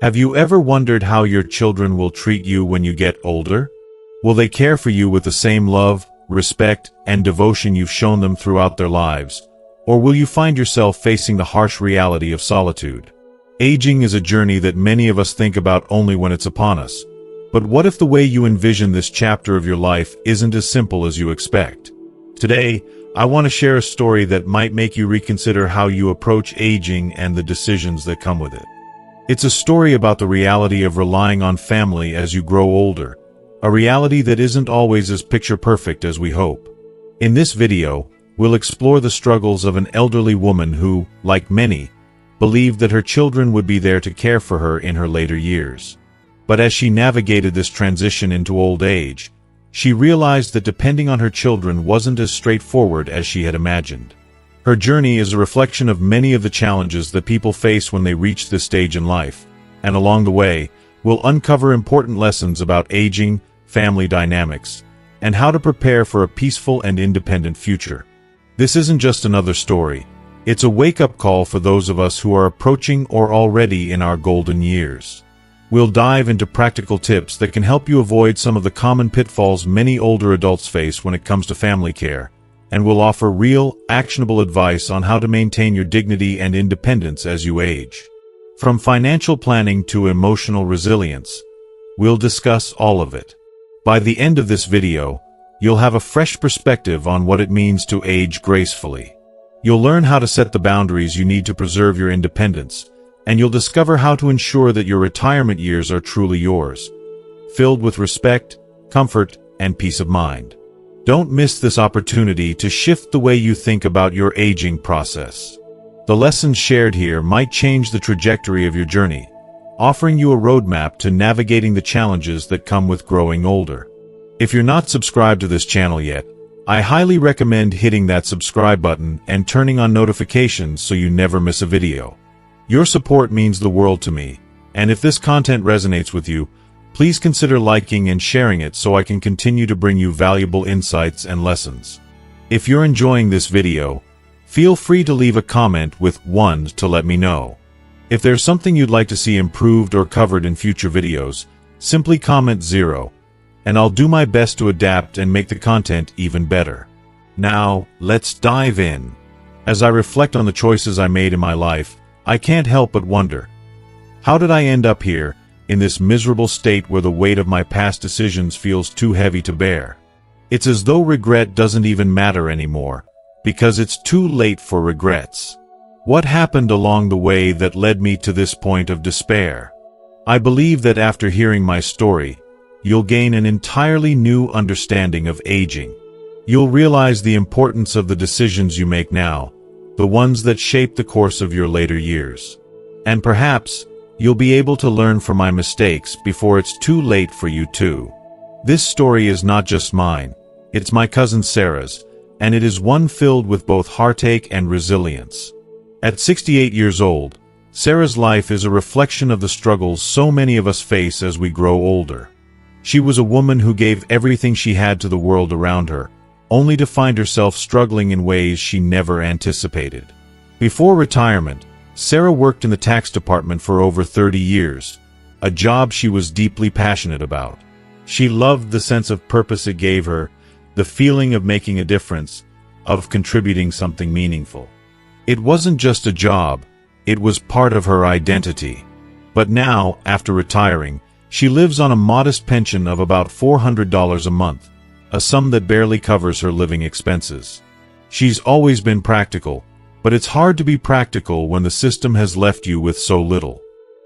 Have you ever wondered how your children will treat you when you get older? Will they care for you with the same love, respect, and devotion you've shown them throughout their lives? Or will you find yourself facing the harsh reality of solitude? Aging is a journey that many of us think about only when it's upon us. But what if the way you envision this chapter of your life isn't as simple as you expect? Today, I want to share a story that might make you reconsider how you approach aging and the decisions that come with it. It's a story about the reality of relying on family as you grow older, a reality that isn't always as picture-perfect as we hope. In this video, we'll explore the struggles of an elderly woman who, like many, believed that her children would be there to care for her in her later years. But as she navigated this transition into old age, she realized that depending on her children wasn't as straightforward as she had imagined. Her journey is a reflection of many of the challenges that people face when they reach this stage in life, and along the way, we'll uncover important lessons about aging, family dynamics, and how to prepare for a peaceful and independent future. This isn't just another story. It's a wake-up call for those of us who are approaching or already in our golden years. We'll dive into practical tips that can help you avoid some of the common pitfalls many older adults face when it comes to family care, and we'll offer real, actionable advice on how to maintain your dignity and independence as you age. From financial planning to emotional resilience, we'll discuss all of it. By the end of this video, you'll have a fresh perspective on what it means to age gracefully. You'll learn how to set the boundaries you need to preserve your independence, and you'll discover how to ensure that your retirement years are truly yours, filled with respect, comfort, and peace of mind. Don't miss this opportunity to shift the way you think about your aging process. The lessons shared here might change the trajectory of your journey, offering you a roadmap to navigating the challenges that come with growing older. If you're not subscribed to this channel yet, I highly recommend hitting that subscribe button and turning on notifications so you never miss a video. Your support means the world to me, and if this content resonates with you, please consider liking and sharing it so I can continue to bring you valuable insights and lessons. If you're enjoying this video, feel free to leave a comment with 1 to let me know. If there's something you'd like to see improved or covered in future videos, simply comment 0, and I'll do my best to adapt and make the content even better. Now, let's dive in. As I reflect on the choices I made in my life, I can't help but wonder, how did I end up here, in this miserable state where the weight of my past decisions feels too heavy to bear? It's as though regret doesn't even matter anymore, because it's too late for regrets. What happened along the way that led me to this point of despair? I believe that after hearing my story, you'll gain an entirely new understanding of aging. You'll realize the importance of the decisions you make now, the ones that shape the course of your later years. And perhaps, you'll be able to learn from my mistakes before it's too late for you too. This story is not just mine, it's my cousin Sarah's, and it is one filled with both heartache and resilience. At 68 years old, Sarah's life is a reflection of the struggles so many of us face as we grow older. She was a woman who gave everything she had to the world around her, only to find herself struggling in ways she never anticipated. Before retirement, Sarah worked in the tax department for over 30 years, a job she was deeply passionate about. She loved the sense of purpose it gave her, the feeling of making a difference, of contributing something meaningful. It wasn't just a job, it was part of her identity. But now, after retiring, she lives on a modest pension of about $400 a month, a sum that barely covers her living expenses. She's always been practical, but it's hard to be practical when the system has left you with so little.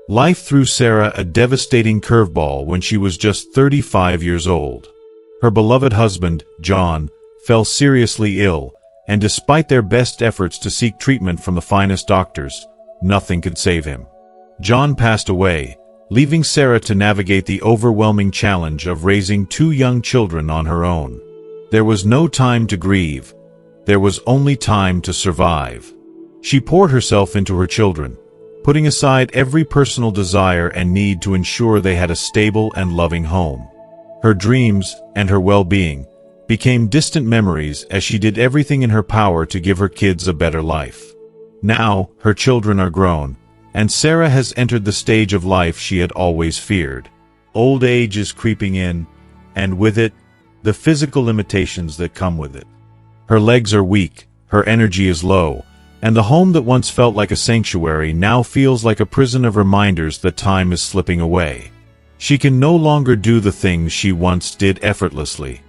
Life threw Sarah a devastating curveball when she was just 35 years old. Her beloved husband, John, fell seriously ill, and despite their best efforts to seek treatment from the finest doctors, nothing could save him. John passed away, leaving Sarah to navigate the overwhelming challenge of raising 2 young children on her own. There was no time to grieve. There was only time to survive. She poured herself into her children, putting aside every personal desire and need to ensure they had a stable and loving home. Her dreams, and her well-being, became distant memories as she did everything in her power to give her kids a better life. Now, her children are grown, and Sarah has entered the stage of life she had always feared. Old age is creeping in, and with it, the physical limitations that come with it. Her legs are weak, her energy is low, and the home that once felt like a sanctuary now feels like a prison of reminders that time is slipping away. She can no longer do the things she once did effortlessly.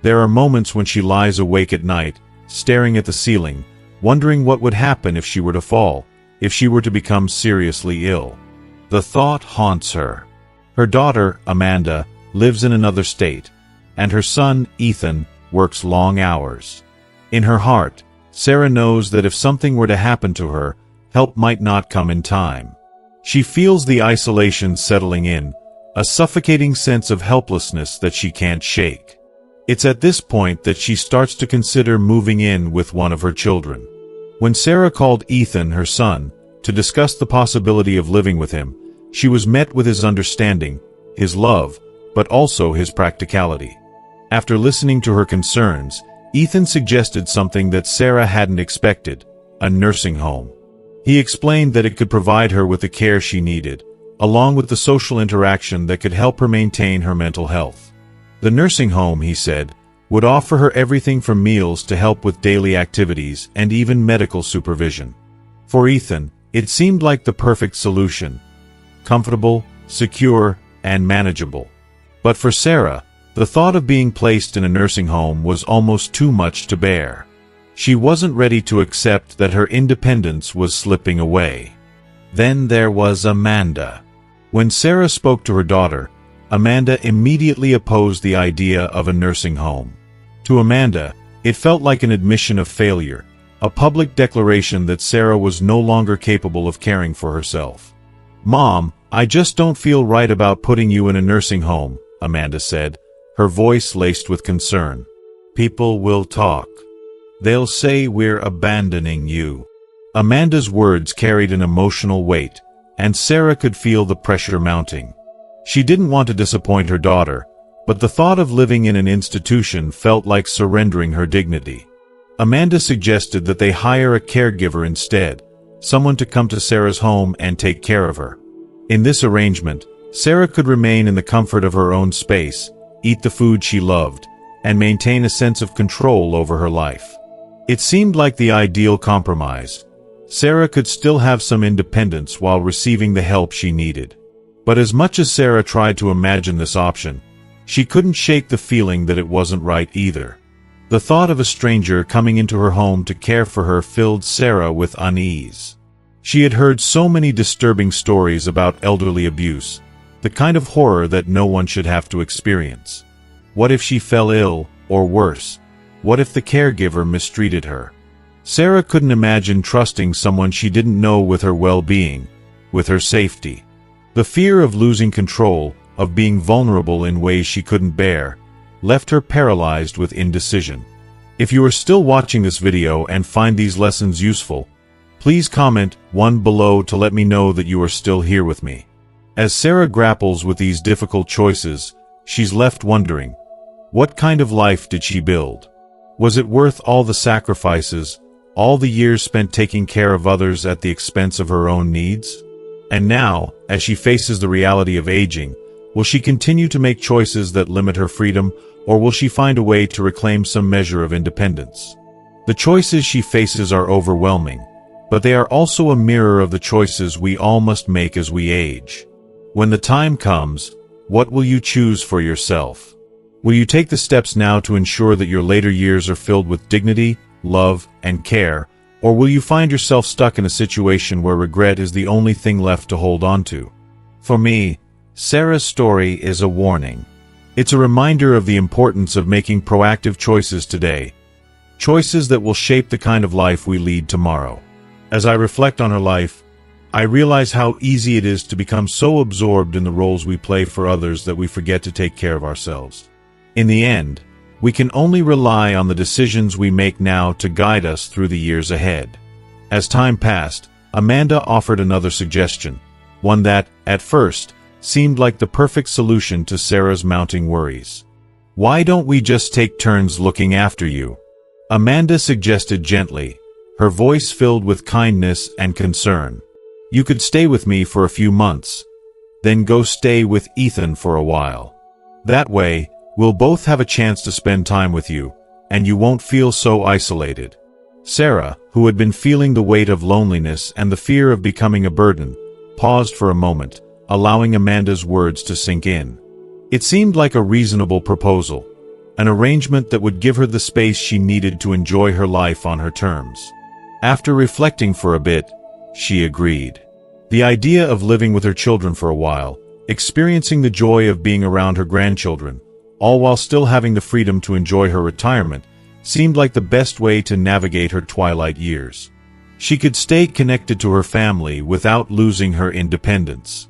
There are moments when she lies awake at night, staring at the ceiling, wondering what would happen if she were to fall, if she were to become seriously ill. The thought haunts her. Her daughter, Amanda, lives in another state, and her son, Ethan, works long hours. In her heart, Sarah knows that if something were to happen to her, help might not come in time. She feels the isolation settling in, a suffocating sense of helplessness that she can't shake. It's at this point that she starts to consider moving in with one of her children. When Sarah called Ethan, her son, to discuss the possibility of living with him, she was met with his understanding, his love, but also his practicality. After listening to her concerns, Ethan suggested something that Sarah hadn't expected: a nursing home. He explained that it could provide her with the care she needed, along with the social interaction that could help her maintain her mental health. The nursing home, he said, would offer her everything from meals to help with daily activities and even medical supervision. For Ethan, it seemed like the perfect solution: comfortable, secure, and manageable. But for Sarah, the thought of being placed in a nursing home was almost too much to bear. She wasn't ready to accept that her independence was slipping away. Then there was Amanda. When Sarah spoke to her daughter, Amanda immediately opposed the idea of a nursing home. To Amanda, it felt like an admission of failure, a public declaration that Sarah was no longer capable of caring for herself. "Mom, I just don't feel right about putting you in a nursing home," Amanda said, her voice laced with concern. "People will talk. They'll say we're abandoning you." Amanda's words carried an emotional weight, and Sarah could feel the pressure mounting. She didn't want to disappoint her daughter, but the thought of living in an institution felt like surrendering her dignity. Amanda suggested that they hire a caregiver instead, someone to come to Sarah's home and take care of her. In this arrangement, Sarah could remain in the comfort of her own space, eat the food she loved, and maintain a sense of control over her life. It seemed like the ideal compromise. Sarah could still have some independence while receiving the help she needed. But as much as Sarah tried to imagine this option, she couldn't shake the feeling that it wasn't right either. The thought of a stranger coming into her home to care for her filled Sarah with unease. She had heard so many disturbing stories about elderly abuse, the kind of horror that no one should have to experience. What if she fell ill, or worse, what if the caregiver mistreated her? Sarah couldn't imagine trusting someone she didn't know with her well-being, with her safety. The fear of losing control, of being vulnerable in ways she couldn't bear, left her paralyzed with indecision. If you are still watching this video and find these lessons useful, please comment 1 below to let me know that you are still here with me. As Sarah grapples with these difficult choices, she's left wondering, what kind of life did she build? Was it worth all the sacrifices, all the years spent taking care of others at the expense of her own needs? And now, as she faces the reality of aging, will she continue to make choices that limit her freedom, or will she find a way to reclaim some measure of independence? The choices she faces are overwhelming, but they are also a mirror of the choices we all must make as we age. When the time comes, what will you choose for yourself? Will you take the steps now to ensure that your later years are filled with dignity, love, and care, or will you find yourself stuck in a situation where regret is the only thing left to hold on to? For me, Sarah's story is a warning. It's a reminder of the importance of making proactive choices today, choices that will shape the kind of life we lead tomorrow. As I reflect on her life, I realize how easy it is to become so absorbed in the roles we play for others that we forget to take care of ourselves. In the end, we can only rely on the decisions we make now to guide us through the years ahead. As time passed, Amanda offered another suggestion, one that, at first, seemed like the perfect solution to Sarah's mounting worries. "Why don't we just take turns looking after you?" Amanda suggested gently, her voice filled with kindness and concern. You could stay with me for a few months, then go stay with Ethan for a while. That way, we'll both have a chance to spend time with you, and you won't feel so isolated." Sarah, who had been feeling the weight of loneliness and the fear of becoming a burden, paused for a moment, allowing Amanda's words to sink in. It seemed like a reasonable proposal, an arrangement that would give her the space she needed to enjoy her life on her terms. After reflecting for a bit, she agreed. The idea of living with her children for a while, experiencing the joy of being around her grandchildren, all while still having the freedom to enjoy her retirement, seemed like the best way to navigate her twilight years. She could stay connected to her family without losing her independence.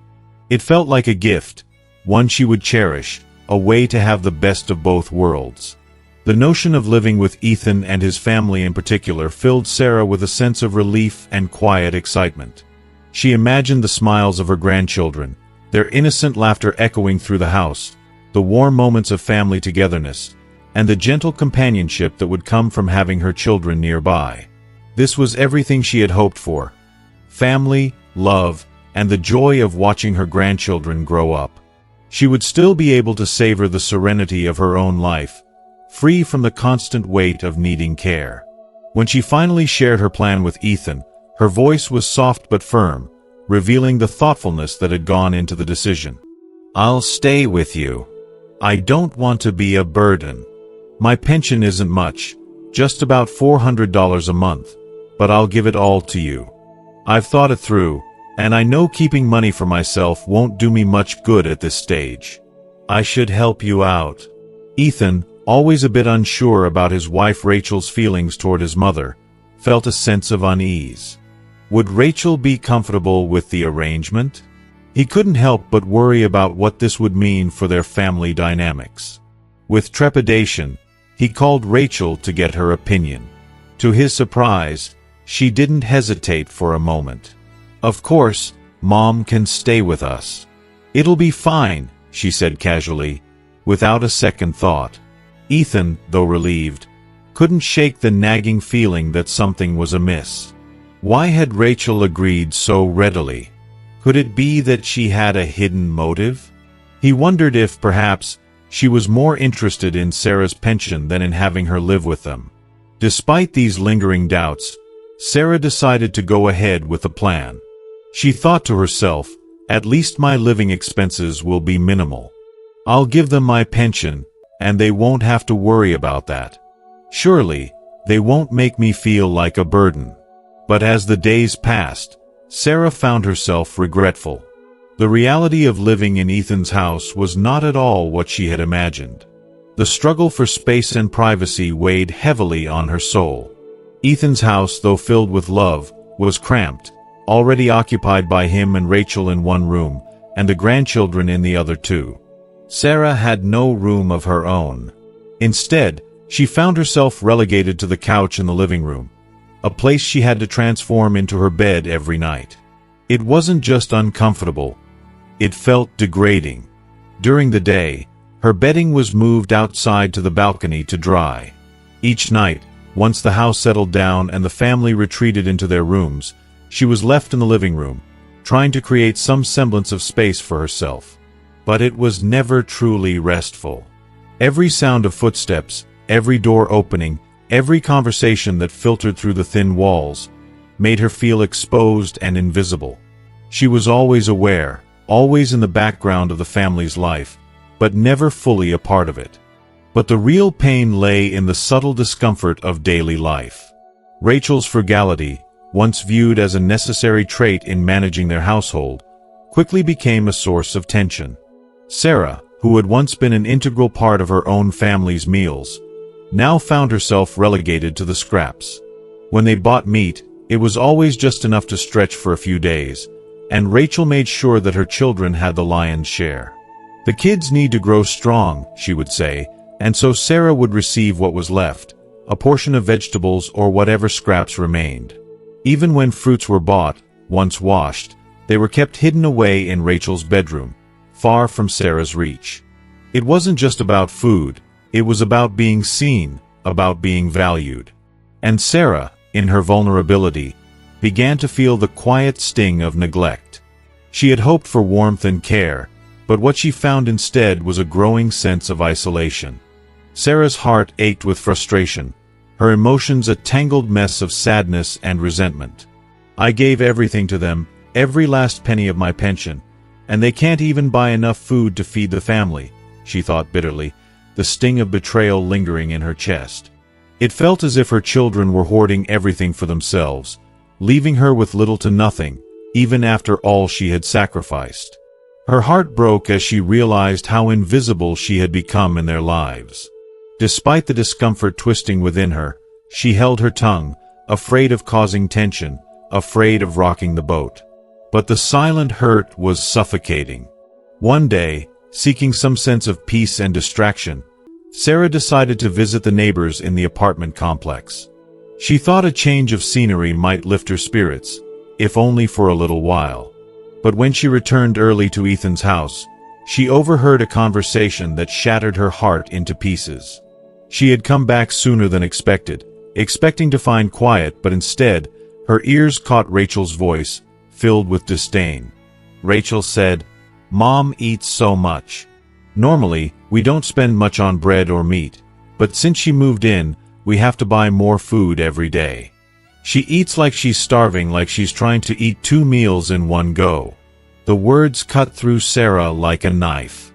It felt like a gift, one she would cherish, a way to have the best of both worlds. The notion of living with Ethan and his family in particular filled Sarah with a sense of relief and quiet excitement. She imagined the smiles of her grandchildren, their innocent laughter echoing through the house, the warm moments of family togetherness, and the gentle companionship that would come from having her children nearby. This was everything she had hoped for: family, love, and the joy of watching her grandchildren grow up. She would still be able to savor the serenity of her own life, free from the constant weight of needing care. When she finally shared her plan with Ethan, her voice was soft but firm, revealing the thoughtfulness that had gone into the decision. "I'll stay with you. I don't want to be a burden. My pension isn't much, just about $400 a month, but I'll give it all to you. I've thought it through, and I know keeping money for myself won't do me much good at this stage. I should help you out." Ethan, always a bit unsure about his wife Rachel's feelings toward his mother, felt a sense of unease. Would Rachel be comfortable with the arrangement? He couldn't help but worry about what this would mean for their family dynamics. With trepidation, he called Rachel to get her opinion. To his surprise, she didn't hesitate for a moment. "Of course, Mom can stay with us. It'll be fine," she said casually, without a second thought. Ethan, though relieved, couldn't shake the nagging feeling that something was amiss. Why had Rachel agreed so readily? Could it be that she had a hidden motive? He wondered if, perhaps, she was more interested in Sarah's pension than in having her live with them. Despite these lingering doubts, Sarah decided to go ahead with the plan. She thought to herself, "At least my living expenses will be minimal. I'll give them my pension, and they won't have to worry about that. Surely, they won't make me feel like a burden." But as the days passed, Sarah found herself regretful. The reality of living in Ethan's house was not at all what she had imagined. The struggle for space and privacy weighed heavily on her soul. Ethan's house, though filled with love, was cramped, already occupied by him and Rachel in one room, and the grandchildren in the other two. Sarah had no room of her own. Instead, she found herself relegated to the couch in the living room, a place she had to transform into her bed every night. It wasn't just uncomfortable, it felt degrading. During the day, her bedding was moved outside to the balcony to dry. Each night, once the house settled down and the family retreated into their rooms, she was left in the living room, trying to create some semblance of space for herself. But it was never truly restful. Every sound of footsteps, every door opening, every conversation that filtered through the thin walls, made her feel exposed and invisible. She was always aware, always in the background of the family's life, but never fully a part of it. But the real pain lay in the subtle discomfort of daily life. Rachel's frugality, once viewed as a necessary trait in managing their household, quickly became a source of tension. Sarah, who had once been an integral part of her own family's meals, now found herself relegated to the scraps. When they bought meat, it was always just enough to stretch for a few days, and Rachel made sure that her children had the lion's share. "The kids need to grow strong," she would say, and so Sarah would receive what was left, a portion of vegetables or whatever scraps remained. Even when fruits were bought, once washed, they were kept hidden away in Rachel's bedroom, far from Sarah's reach. It wasn't just about food, it was about being seen, about being valued. And Sarah, in her vulnerability, began to feel the quiet sting of neglect. She had hoped for warmth and care, but what she found instead was a growing sense of isolation. Sarah's heart ached with frustration, her emotions a tangled mess of sadness and resentment. I gave everything to them, every last penny of my pension, and they can't even buy enough food to feed the family, she thought bitterly, the sting of betrayal lingering in her chest. It felt as if her children were hoarding everything for themselves, leaving her with little to nothing, even after all she had sacrificed. Her heart broke as she realized how invisible she had become in their lives. Despite the discomfort twisting within her, she held her tongue, afraid of causing tension, afraid of rocking the boat. But the silent hurt was suffocating. One day, seeking some sense of peace and distraction, Sarah decided to visit the neighbors in the apartment complex. She thought a change of scenery might lift her spirits, if only for a little while. But when she returned early to Ethan's house, she overheard a conversation that shattered her heart into pieces. She had come back sooner than expected, expecting to find quiet, but instead, her ears caught Rachel's voice, filled with disdain. Rachel said, "Mom eats so much. Normally, we don't spend much on bread or meat, but since she moved in, we have to buy more food every day. She eats like she's starving, like she's trying to eat 2 meals in one go." The words cut through Sarah like a knife.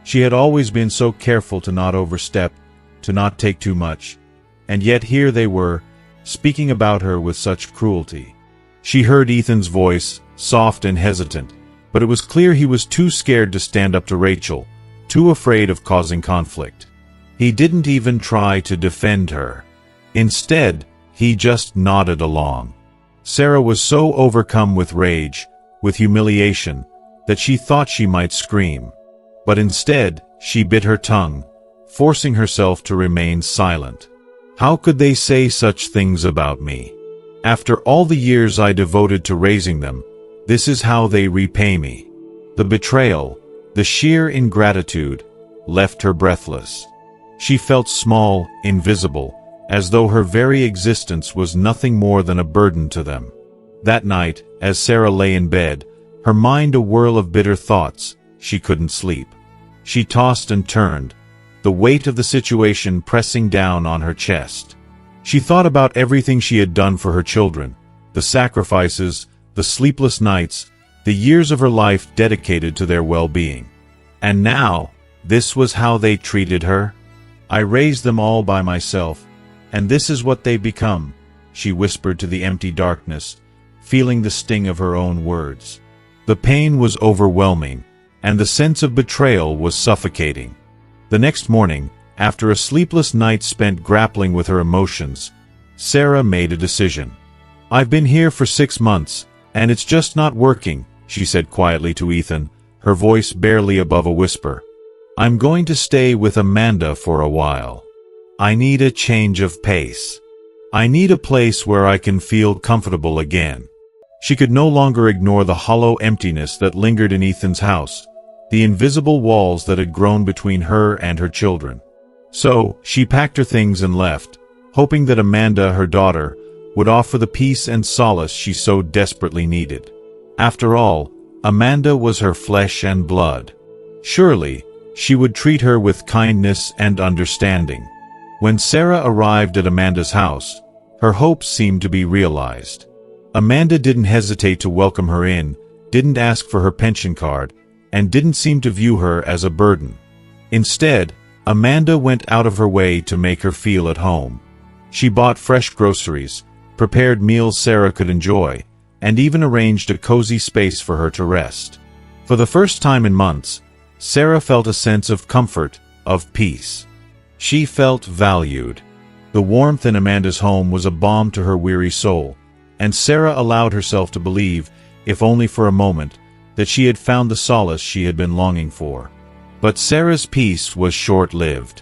She had always been so careful to not overstep, to not take too much, and yet here they were, speaking about her with such cruelty. She heard Ethan's voice, soft and hesitant, but it was clear he was too scared to stand up to Rachel, too afraid of causing conflict. He didn't even try to defend her. Instead, he just nodded along. Sarah was so overcome with rage, with humiliation, that she thought she might scream. But instead, she bit her tongue, forcing herself to remain silent. How could they say such things about me? After all the years I devoted to raising them, this is how they repay me. The betrayal, the sheer ingratitude, left her breathless. She felt small, invisible, as though her very existence was nothing more than a burden to them. That night, as Sarah lay in bed, her mind a whirl of bitter thoughts, she couldn't sleep. She tossed and turned, the weight of the situation pressing down on her chest. She thought about everything she had done for her children, the sacrifices, the sleepless nights, the years of her life dedicated to their well-being. And now, this was how they treated her? "I raised them all by myself, and this is what they've become," she whispered to the empty darkness, feeling the sting of her own words. The pain was overwhelming, and the sense of betrayal was suffocating. The next morning, after a sleepless night spent grappling with her emotions, Sarah made a decision. "I've been here for 6 months, and it's just not working," she said quietly to Ethan, her voice barely above a whisper. "I'm going to stay with Amanda for a while. I need a change of pace. I need a place where I can feel comfortable again." She could no longer ignore the hollow emptiness that lingered in Ethan's house, the invisible walls that had grown between her and her children. So, she packed her things and left, hoping that Amanda, her daughter, would offer the peace and solace she so desperately needed. After all, Amanda was her flesh and blood. Surely, she would treat her with kindness and understanding. When Sarah arrived at Amanda's house, her hopes seemed to be realized. Amanda didn't hesitate to welcome her in, didn't ask for her pension card, and didn't seem to view her as a burden. Instead, Amanda went out of her way to make her feel at home. She bought fresh groceries, prepared meals Sarah could enjoy, and even arranged a cozy space for her to rest. For the first time in months, Sarah felt a sense of comfort, of peace. She felt valued. The warmth in Amanda's home was a balm to her weary soul, and Sarah allowed herself to believe, if only for a moment, that she had found the solace she had been longing for. But Sarah's peace was short-lived.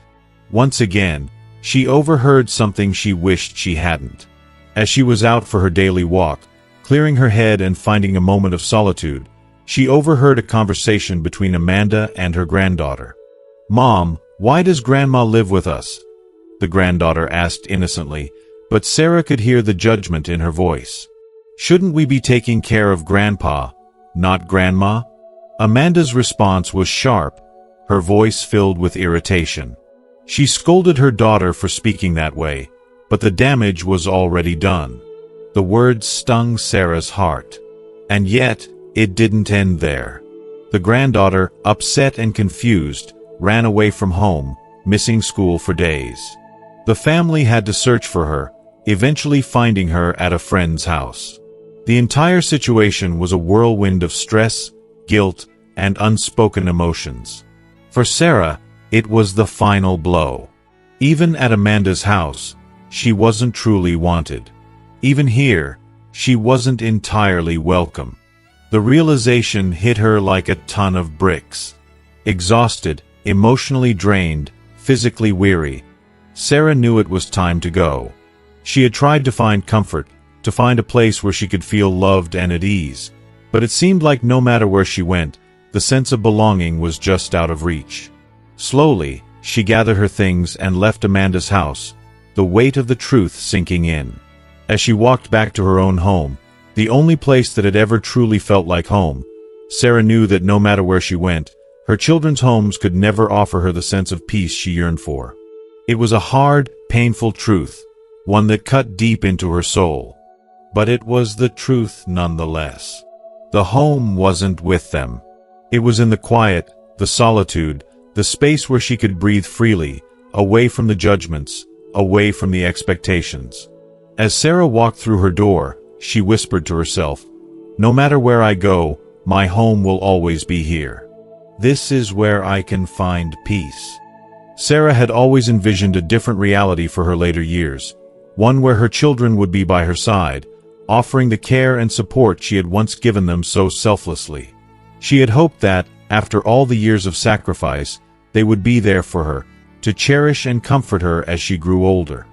Once again, she overheard something she wished she hadn't. As she was out for her daily walk, clearing her head and finding a moment of solitude, she overheard a conversation between Amanda and her granddaughter. "Mom, why does Grandma live with us?" the granddaughter asked innocently, but Sarah could hear the judgment in her voice. Shouldn't we be taking care of Grandpa, not Grandma? Amanda's response was sharp, her voice filled with irritation. She scolded her daughter for speaking that way, but the damage was already done. The words stung Sarah's heart. And yet, it didn't end there. The granddaughter, upset and confused, ran away from home, missing school for days. The family had to search for her, eventually finding her at a friend's house. The entire situation was a whirlwind of stress, guilt, and unspoken emotions. For Sarah, it was the final blow. Even at Amanda's house, she wasn't truly wanted. Even here, she wasn't entirely welcome. The realization hit her like a ton of bricks. Exhausted, emotionally drained, physically weary, Sarah knew it was time to go. She had tried to find comfort, to find a place where she could feel loved and at ease, but it seemed like no matter where she went, the sense of belonging was just out of reach. Slowly, she gathered her things and left Amanda's house, the weight of the truth sinking in. As she walked back to her own home, the only place that had ever truly felt like home, Sarah knew that no matter where she went, her children's homes could never offer her the sense of peace she yearned for. It was a hard, painful truth, one that cut deep into her soul. But it was the truth nonetheless. The home wasn't with them. It was in the quiet, the solitude, the space where she could breathe freely, away from the judgments, away from the expectations. As Sarah walked through her door, she whispered to herself, "No matter where I go, my home will always be here. This is where I can find peace." Sarah had always envisioned a different reality for her later years, one where her children would be by her side, offering the care and support she had once given them so selflessly. She had hoped that, after all the years of sacrifice, they would be there for her, to cherish and comfort her as she grew older.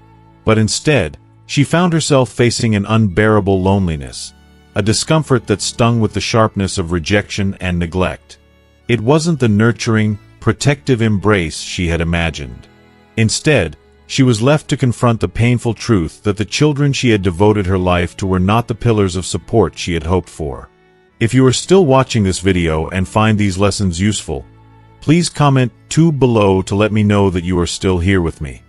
But instead, she found herself facing an unbearable loneliness, a discomfort that stung with the sharpness of rejection and neglect. It wasn't the nurturing, protective embrace she had imagined. Instead, she was left to confront the painful truth that the children she had devoted her life to were not the pillars of support she had hoped for. If you are still watching this video and find these lessons useful, please comment 2 below to let me know that you are still here with me.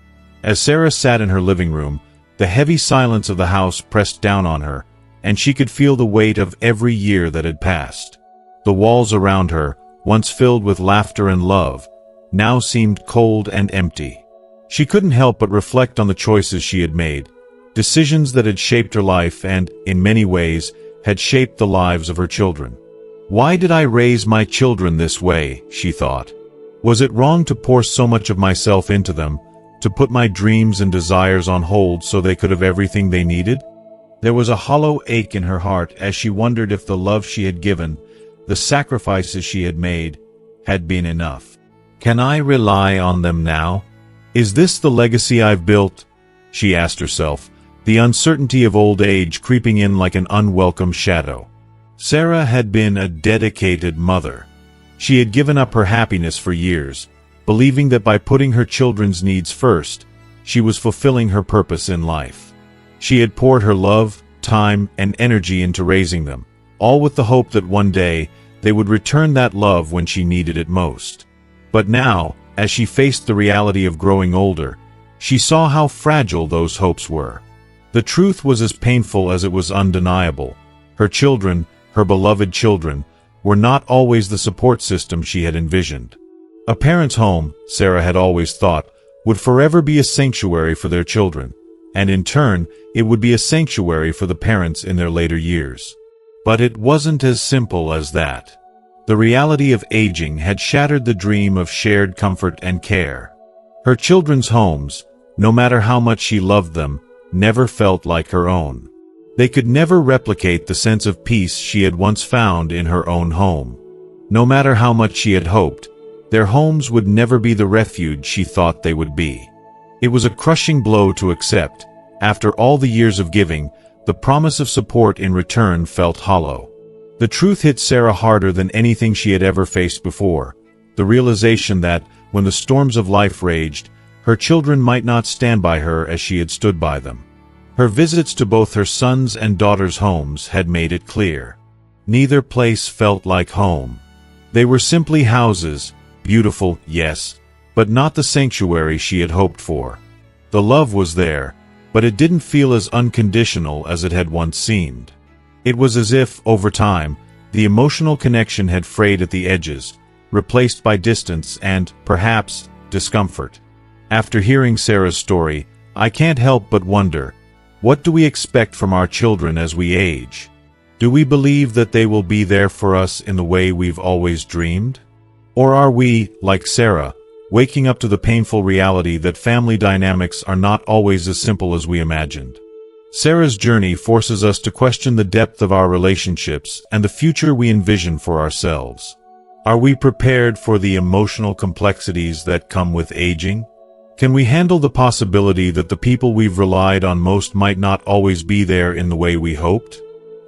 As Sarah sat in her living room, the heavy silence of the house pressed down on her, and she could feel the weight of every year that had passed. The walls around her, once filled with laughter and love, now seemed cold and empty. She couldn't help but reflect on the choices she had made, decisions that had shaped her life and, in many ways, had shaped the lives of her children. "Why did I raise my children this way?" she thought. "Was it wrong to pour so much of myself into them, to put my dreams and desires on hold so they could have everything they needed?" There was a hollow ache in her heart as she wondered if the love she had given, the sacrifices she had made, had been enough. "Can I rely on them now? Is this the legacy I've built?" she asked herself, the uncertainty of old age creeping in like an unwelcome shadow. Sarah had been a dedicated mother. She had given up her happiness for years, believing that by putting her children's needs first, she was fulfilling her purpose in life. She had poured her love, time, and energy into raising them, all with the hope that one day they would return that love when she needed it most. But now, as she faced the reality of growing older, she saw how fragile those hopes were. The truth was as painful as it was undeniable. Her children, her beloved children, were not always the support system she had envisioned. A parent's home, Sarah had always thought, would forever be a sanctuary for their children, and in turn, it would be a sanctuary for the parents in their later years. But it wasn't as simple as that. The reality of aging had shattered the dream of shared comfort and care. Her children's homes, no matter how much she loved them, never felt like her own. They could never replicate the sense of peace she had once found in her own home. No matter how much she had hoped, their homes would never be the refuge she thought they would be. It was a crushing blow to accept. After all the years of giving, the promise of support in return felt hollow. The truth hit Sarah harder than anything she had ever faced before, the realization that, when the storms of life raged, her children might not stand by her as she had stood by them. Her visits to both her son's and daughter's homes had made it clear. Neither place felt like home. They were simply houses, beautiful, yes, but not the sanctuary she had hoped for. The love was there, but it didn't feel as unconditional as it had once seemed. It was as if, over time, the emotional connection had frayed at the edges, replaced by distance and, perhaps, discomfort. After hearing Sarah's story, I can't help but wonder, what do we expect from our children as we age? Do we believe that they will be there for us in the way we've always dreamed? Or are we, like Sarah, waking up to the painful reality that family dynamics are not always as simple as we imagined? Sarah's journey forces us to question the depth of our relationships and the future we envision for ourselves. Are we prepared for the emotional complexities that come with aging? Can we handle the possibility that the people we've relied on most might not always be there in the way we hoped?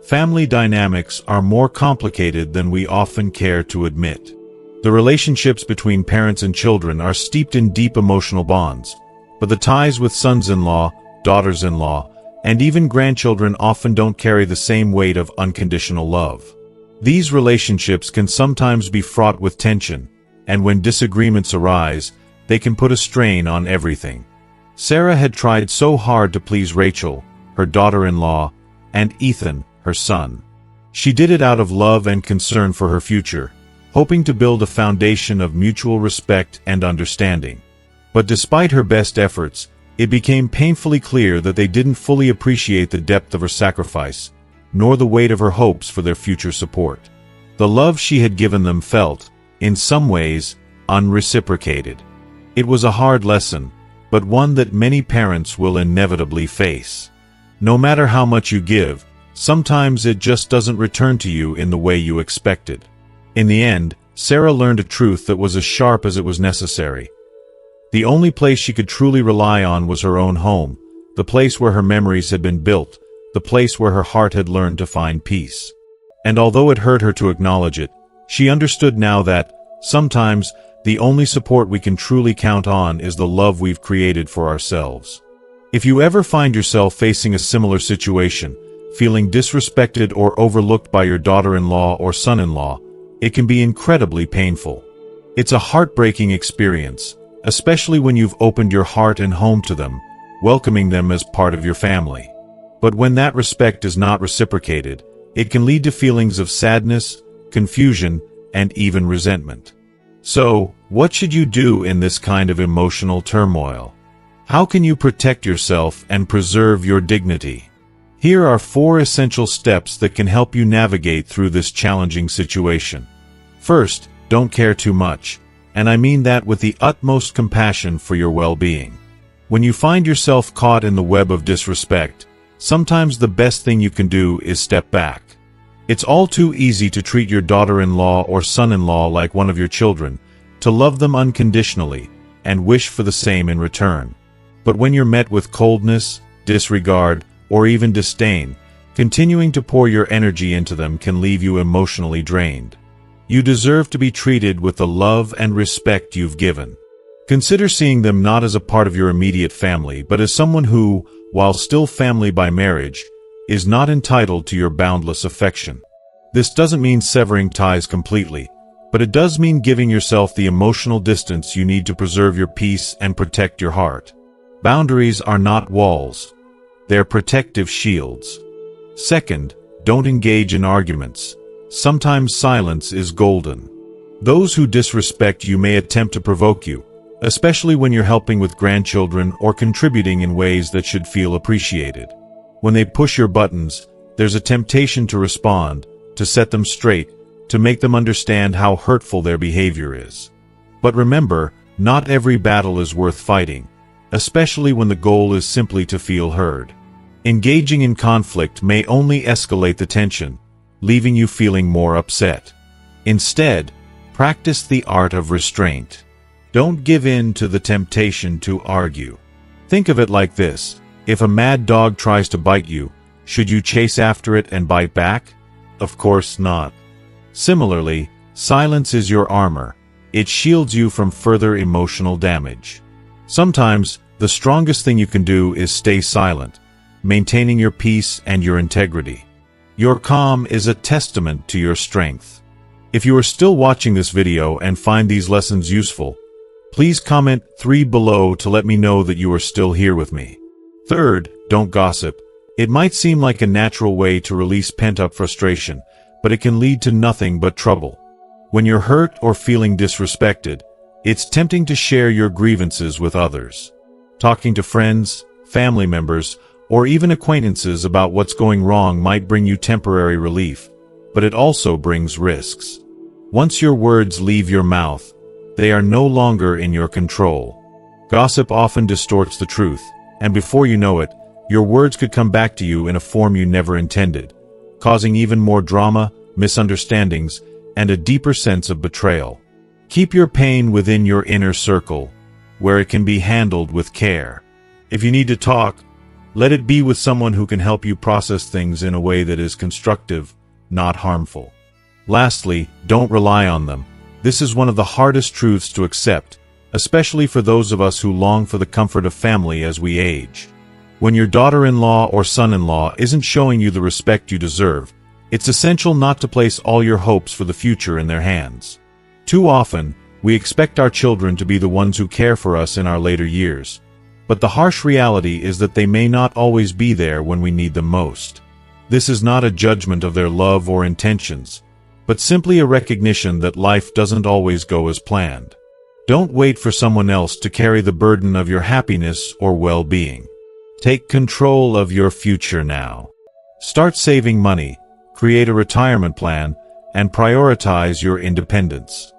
Family dynamics are more complicated than we often care to admit. The relationships between parents and children are steeped in deep emotional bonds, but the ties with sons-in-law, daughters-in-law, and even grandchildren often don't carry the same weight of unconditional love. These relationships can sometimes be fraught with tension, and when disagreements arise, they can put a strain on everything. Sarah had tried so hard to please Rachel, her daughter-in-law, and Ethan, her son. She did it out of love and concern for her future, hoping to build a foundation of mutual respect and understanding. But despite her best efforts, it became painfully clear that they didn't fully appreciate the depth of her sacrifice, nor the weight of her hopes for their future support. The love she had given them felt, in some ways, unreciprocated. It was a hard lesson, but one that many parents will inevitably face. No matter how much you give, sometimes it just doesn't return to you in the way you expected. In the end, Sarah learned a truth that was as sharp as it was necessary. The only place she could truly rely on was her own home, the place where her memories had been built, the place where her heart had learned to find peace. And although it hurt her to acknowledge it, she understood now that, sometimes, the only support we can truly count on is the love we've created for ourselves. If you ever find yourself facing a similar situation, feeling disrespected or overlooked by your daughter-in-law or son-in-law, it can be incredibly painful. It's a heartbreaking experience, especially when you've opened your heart and home to them, welcoming them as part of your family. But when that respect is not reciprocated, it can lead to feelings of sadness, confusion, and even resentment. So, what should you do in this kind of emotional turmoil? How can you protect yourself and preserve your dignity? Here are 4 essential steps that can help you navigate through this challenging situation. First, don't care too much, and I mean that with the utmost compassion for your well-being. When you find yourself caught in the web of disrespect, sometimes the best thing you can do is step back. It's all too easy to treat your daughter-in-law or son-in-law like one of your children, to love them unconditionally, and wish for the same in return. But when you're met with coldness, disregard, or even disdain, continuing to pour your energy into them can leave you emotionally drained. You deserve to be treated with the love and respect you've given. Consider seeing them not as a part of your immediate family, but as someone who, while still family by marriage, is not entitled to your boundless affection. This doesn't mean severing ties completely, but it does mean giving yourself the emotional distance you need to preserve your peace and protect your heart. Boundaries are not walls. They're protective shields. Second, don't engage in arguments. Sometimes silence is golden. Those who disrespect you may attempt to provoke you, especially when you're helping with grandchildren or contributing in ways that should feel appreciated. When they push your buttons, there's a temptation to respond, to set them straight, to make them understand how hurtful their behavior is. But remember, not every battle is worth fighting, especially when the goal is simply to feel heard. Engaging in conflict may only escalate the tension, leaving you feeling more upset. Instead, practice the art of restraint. Don't give in to the temptation to argue. Think of it like this: if a mad dog tries to bite you, should you chase after it and bite back? Of course not. Similarly, silence is your armor. It shields you from further emotional damage. Sometimes, the strongest thing you can do is stay silent, maintaining your peace and your integrity. Your calm is a testament to your strength. If you are still watching this video and find these lessons useful, please comment 3 below to let me know that you are still here with me. Third, don't gossip. It might seem like a natural way to release pent-up frustration, but it can lead to nothing but trouble. When you're hurt or feeling disrespected, it's tempting to share your grievances with others. Talking to friends, family members, or even acquaintances about what's going wrong might bring you temporary relief, but it also brings risks. Once your words leave your mouth, they are no longer in your control. Gossip often distorts the truth, and before you know it, your words could come back to you in a form you never intended, causing even more drama, misunderstandings, and a deeper sense of betrayal. Keep your pain within your inner circle, where it can be handled with care. If you need to talk, let it be with someone who can help you process things in a way that is constructive, not harmful. Lastly, don't rely on them. This is one of the hardest truths to accept, especially for those of us who long for the comfort of family as we age. When your daughter-in-law or son-in-law isn't showing you the respect you deserve, it's essential not to place all your hopes for the future in their hands. Too often, we expect our children to be the ones who care for us in our later years, but the harsh reality is that they may not always be there when we need them most. This is not a judgment of their love or intentions, but simply a recognition that life doesn't always go as planned. Don't wait for someone else to carry the burden of your happiness or well-being. Take control of your future now. Start saving money, create a retirement plan, and prioritize your independence.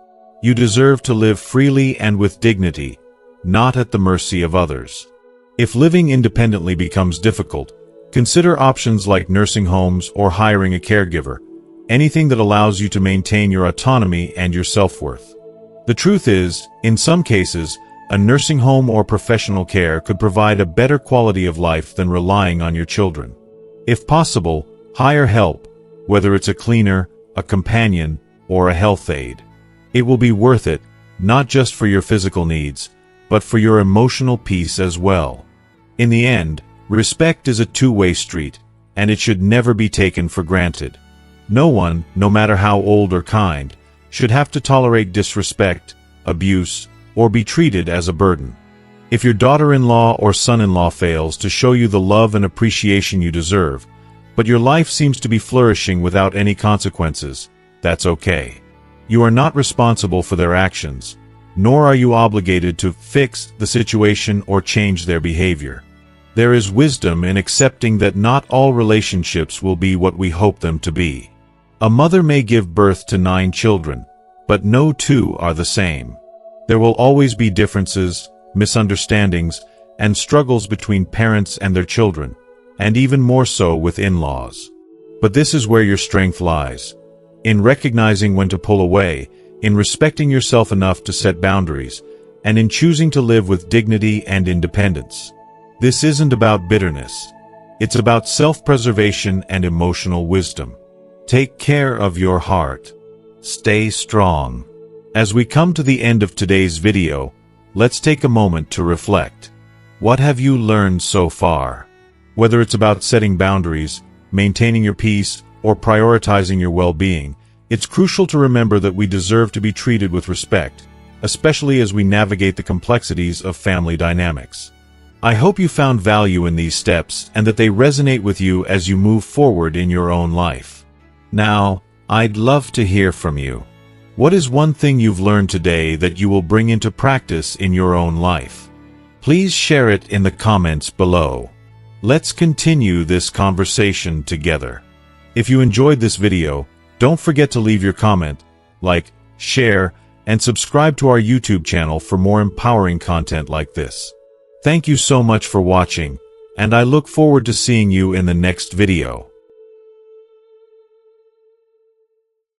You deserve to live freely and with dignity, not at the mercy of others. If living independently becomes difficult, consider options like nursing homes or hiring a caregiver, anything that allows you to maintain your autonomy and your self-worth. The truth is, in some cases, a nursing home or professional care could provide a better quality of life than relying on your children. If possible, hire help, whether it's a cleaner, a companion, or a health aide. It will be worth it, not just for your physical needs, but for your emotional peace as well. In the end, respect is a two-way street, and it should never be taken for granted. No one, no matter how old or kind, should have to tolerate disrespect, abuse, or be treated as a burden. If your daughter-in-law or son-in-law fails to show you the love and appreciation you deserve, but your life seems to be flourishing without any consequences, that's okay. You are not responsible for their actions, nor are you obligated to fix the situation or change their behavior. There is wisdom in accepting that not all relationships will be what we hope them to be. A mother may give birth to 9 children, but no 2 are the same. There will always be differences, misunderstandings, and struggles between parents and their children, and even more so with in-laws. But this is where your strength lies. In recognizing when to pull away, in respecting yourself enough to set boundaries, and in choosing to live with dignity and independence. This isn't about bitterness. It's about self-preservation and emotional wisdom. Take care of your heart. Stay strong. As we come to the end of today's video, let's take a moment to reflect. What have you learned so far? Whether it's about setting boundaries, maintaining your peace, or prioritizing your well-being, it's crucial to remember that we deserve to be treated with respect, especially as we navigate the complexities of family dynamics. I hope you found value in these steps and that they resonate with you as you move forward in your own life. Now, I'd love to hear from you. What is one thing you've learned today that you will bring into practice in your own life? Please share it in the comments below. Let's continue this conversation together. If you enjoyed this video, don't forget to leave your comment, like, share, and subscribe to our YouTube channel for more empowering content like this. Thank you so much for watching, and I look forward to seeing you in the next video.